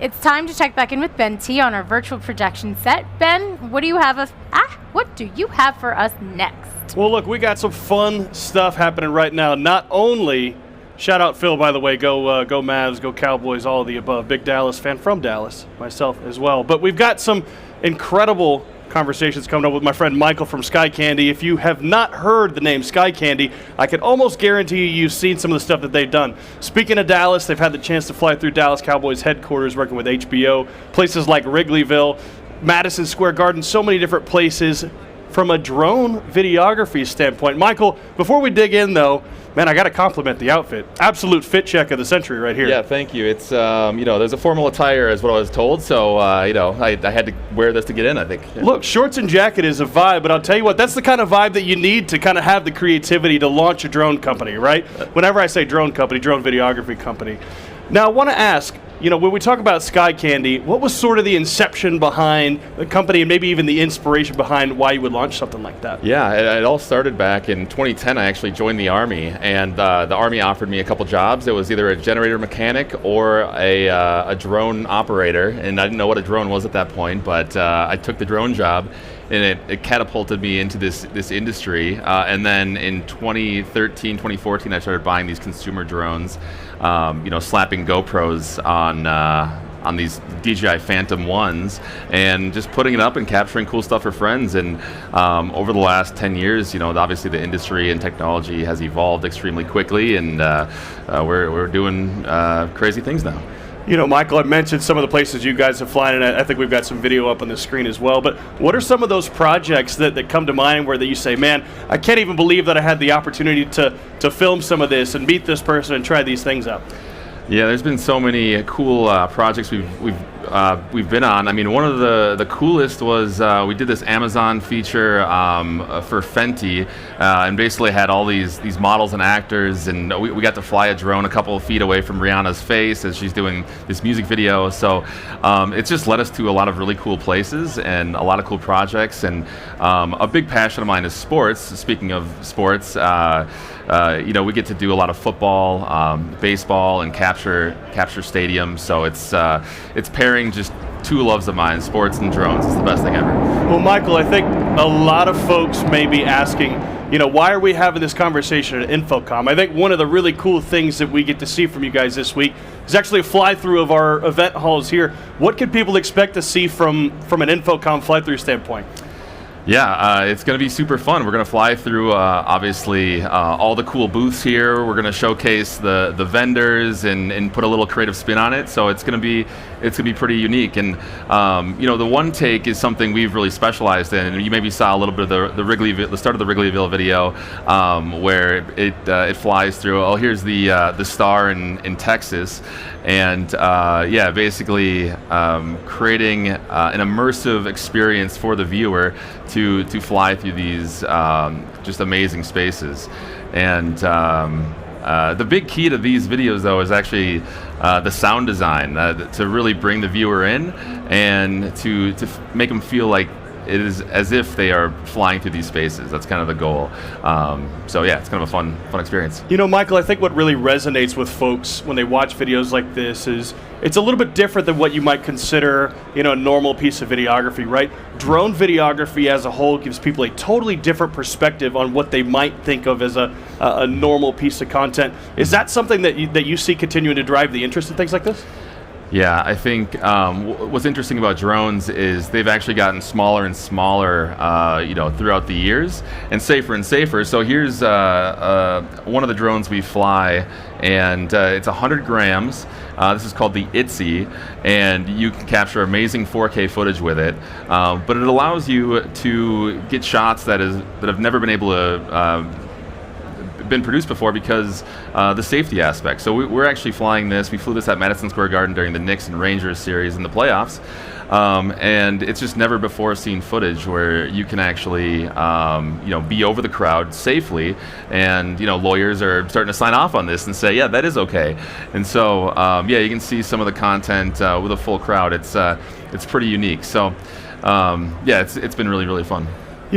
It's time to check back in with Ben T on our virtual projection set. Ben, what do you have for us next? Well, look, we got some fun stuff happening right now. Not only, shout out Phil, by the way, go Mavs, go Cowboys, all of the above. Big Dallas fan from Dallas, myself as well. But we've got some incredible conversations coming up with my friend Michael from Sky Candy. If you have not heard the name Sky Candy, I can almost guarantee you've seen some of the stuff that they've done. Speaking of Dallas, they've had the chance to fly through Dallas Cowboys headquarters working with HBO, places like Wrigleyville, Madison Square Garden, so many different places from a drone videography standpoint. Michael, before we dig in though, man, I got to compliment the outfit. Absolute fit check of the century right here. Yeah, thank you. It's, there's a formal attire is what I was told, so, I had to wear this to get in, I think. Yeah. Look, shorts and jacket is a vibe, but I'll tell you what, that's the kind of vibe that you need to kind of have the creativity to launch a drone company, right? Whenever I say drone company, drone videography company. Now, I want to ask, when we talk about Sky Candy, what was sort of the inception behind the company and maybe even the inspiration behind why you would launch something like that? Yeah, it all started back in 2010. I actually joined the Army, and the Army offered me a couple jobs. It was either a generator mechanic or a drone operator, and I didn't know what a drone was at that point, but I took the drone job, and it catapulted me into this industry. And then in 2013, 2014, I started buying these consumer drones, slapping GoPros on these DJI Phantom 1s and just putting it up and capturing cool stuff for friends. And over the last 10 years, obviously the industry and technology has evolved extremely quickly, and we're doing crazy things now. Michael, I mentioned some of the places you guys have flown, and I think we've got some video up on the screen as well. But what are some of those projects that come to mind where that you say, man, I can't even believe that I had the opportunity to film some of this and meet this person and try these things out? Yeah, there's been so many cool projects we've been on. I mean, one of the coolest was we did this Amazon feature for Fenty, and basically had all these models and actors, and we got to fly a drone a couple of feet away from Rihanna's face as she's doing this music video. So it's just led us to a lot of really cool places and a lot of cool projects. And a big passion of mine is sports. Speaking of sports, we get to do a lot of football, baseball, and capture stadiums. So it's pairing just two loves of mine, sports and drones. It's the best thing ever. Well, Michael, I think a lot of folks may be asking, why are we having this conversation at InfoComm? I think one of the really cool things that we get to see from you guys this week is actually a fly-through of our event halls here. What can people expect to see from an InfoComm fly-through standpoint? Yeah, it's going to be super fun. We're going to fly through, obviously, all the cool booths here. We're going to showcase the vendors and put a little creative spin on it. So it's going to be pretty unique. And the one take is something we've really specialized in. You maybe saw a little bit of the start of the Wrigleyville video, where it flies through. Oh, here's the star in Texas, and basically creating an immersive experience for the viewer to fly through these just amazing spaces. And the big key to these videos, though, is actually the sound design, to really bring the viewer in and to make them feel like it is as if they are flying through these spaces. That's kind of the goal. It's kind of a fun experience. Michael, I think what really resonates with folks when they watch videos like this is it's a little bit different than what you might consider, a normal piece of videography, right? Drone videography as a whole gives people a totally different perspective on what they might think of as a normal piece of content. Is that something that you see continuing to drive the interest in things like this? Yeah, I think what's interesting about drones is they've actually gotten smaller and smaller, throughout the years, and safer. So here's one of the drones we fly, and it's 100 grams. This is called the ITZY, and you can capture amazing 4K footage with it. But it allows you to get shots that have never been able to been produced before because the safety aspect. So we're actually flying this. We flew this at Madison Square Garden during the Knicks and Rangers series in the playoffs. And it's just never before seen footage where you can actually, be over the crowd safely. And, lawyers are starting to sign off on this and say, yeah, that is okay. And so, you can see some of the content with a full crowd. It's pretty unique. So, it's been really, really fun.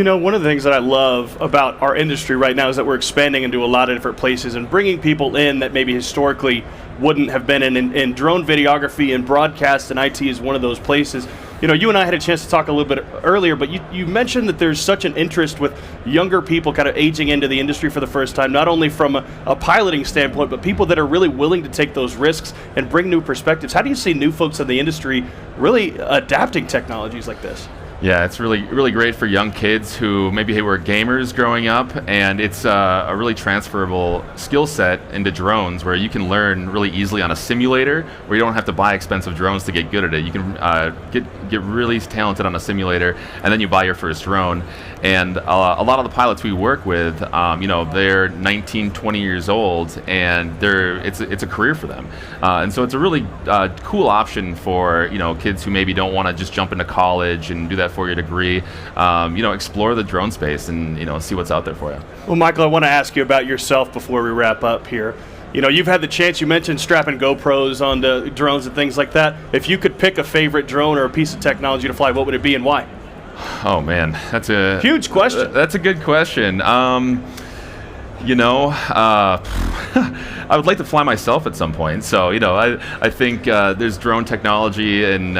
One of the things that I love about our industry right now is that we're expanding into a lot of different places and bringing people in that maybe historically wouldn't have been in. And drone videography and broadcast and IT is one of those places. You know, you and I had a chance to talk a little bit earlier, but you mentioned that there's such an interest with younger people kind of aging into the industry for the first time, not only from a piloting standpoint, but people that are really willing to take those risks and bring new perspectives. How do you see new folks in the industry really adapting technologies like this? Yeah, it's really great for young kids who maybe were gamers growing up, and it's a really transferable skill set into drones where you can learn really easily on a simulator where you don't have to buy expensive drones to get good at it. You can get really talented on a simulator, and then you buy your first drone. And a lot of the pilots we work with, they're 19, 20 years old, and it's a career for them. And so it's a really cool option for kids who maybe don't want to just jump into college and do that 4-year degree. Explore the drone space and see what's out there for you. Well, Michael, I want to ask you about yourself before we wrap up here. You've had the chance, you mentioned strapping GoPros onto drones and things like that. If you could pick a favorite drone or a piece of technology to fly, what would it be and why? Oh man, that's a huge question. That's a good question. I would like to fly myself at some point. So I think there's drone technology in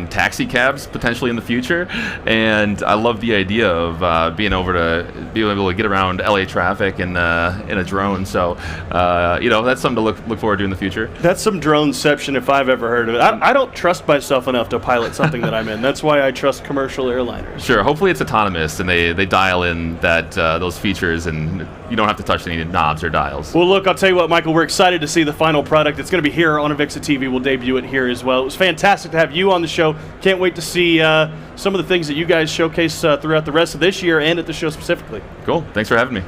taxi cabs potentially in the future, and I love the idea of being able to get around LA traffic in a drone. So that's something to look forward to in the future. That's some droneception if I've ever heard of it. I don't trust myself enough to pilot something that I'm in. That's why I trust commercial airliners. Sure. Hopefully it's autonomous and they dial in those features and you don't have to touch any knobs or dials. Well, look, I'll tell you what, Michael, we're excited to see the final product. It's going to be here on Avixa TV. We'll debut it here as well. It was fantastic to have you on the show. Can't wait to see some of the things that you guys showcase throughout the rest of this year and at the show specifically. Cool. Thanks for having me.